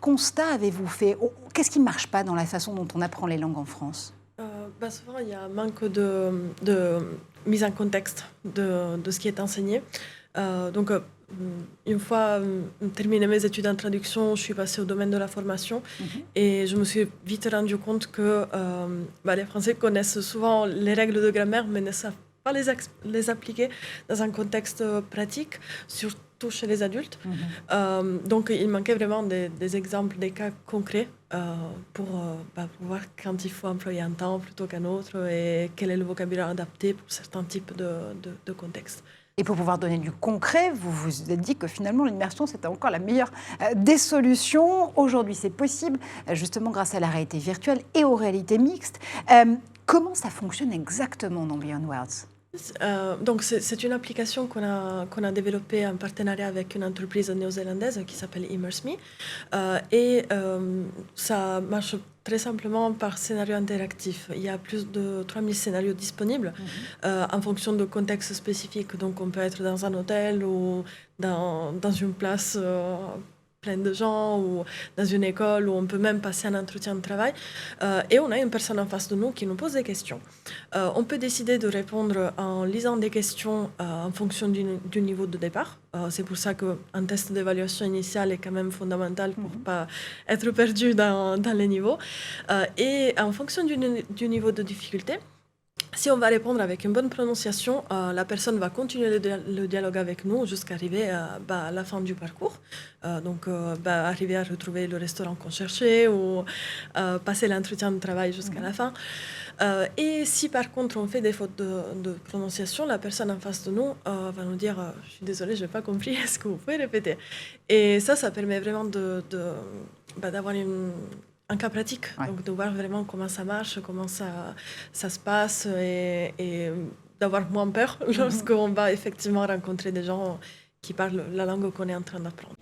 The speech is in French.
constat avez-vous fait? Qu'est-ce qui ne marche pas dans la façon dont on apprend les langues en France? Souvent, il y a un manque de mise en contexte de ce qui est enseigné. Une fois terminé mes études en traduction, je suis passée au domaine de la formation et je me suis vite rendu compte que les Français connaissent souvent les règles de grammaire, mais ne savent pas les appliquer dans un contexte pratique, surtout chez les adultes. Donc, il manquait vraiment des exemples, des cas concrets pour voir quand il faut employer un temps plutôt qu'un autre et quel est le vocabulaire adapté pour certains types de contextes. Et pour pouvoir donner du concret, vous vous êtes dit que finalement l'immersion c'était encore la meilleure des solutions. Aujourd'hui c'est possible, justement grâce à la réalité virtuelle et aux réalités mixtes. Comment ça fonctionne exactement dans Beyond Words? Donc c'est une application qu'on a développée en partenariat avec une entreprise néo-zélandaise qui s'appelle Immerse Me. Ça marche très simplement par scénario interactif. Il y a plus de 3000 scénarios disponibles en fonction de contextes spécifiques. Donc on peut être dans un hôtel ou dans une place plein de gens ou dans une école où on peut même passer un entretien de travail. Et on a une personne en face de nous qui nous pose des questions. On peut décider de répondre en lisant des questions en fonction du niveau de départ. C'est pour ça qu'un test d'évaluation initiale est quand même fondamental pour ne pas être perdu dans les niveaux. Et en fonction du niveau de difficulté, si on va répondre avec une bonne prononciation, la personne va continuer le dialogue avec nous jusqu'à arriver à la fin du parcours. Arriver à retrouver le restaurant qu'on cherchait ou passer l'entretien de travail jusqu'à la fin. Et si par contre on fait des fautes de prononciation, la personne en face de nous va nous dire « Je suis désolée, je n'ai pas compris, est-ce que vous pouvez répéter ?» Et ça permet vraiment d'avoir un cas pratique, donc de voir vraiment comment ça marche, comment ça se passe et d'avoir moins peur lorsqu'on va effectivement rencontrer des gens qui parlent la langue qu'on est en train d'apprendre.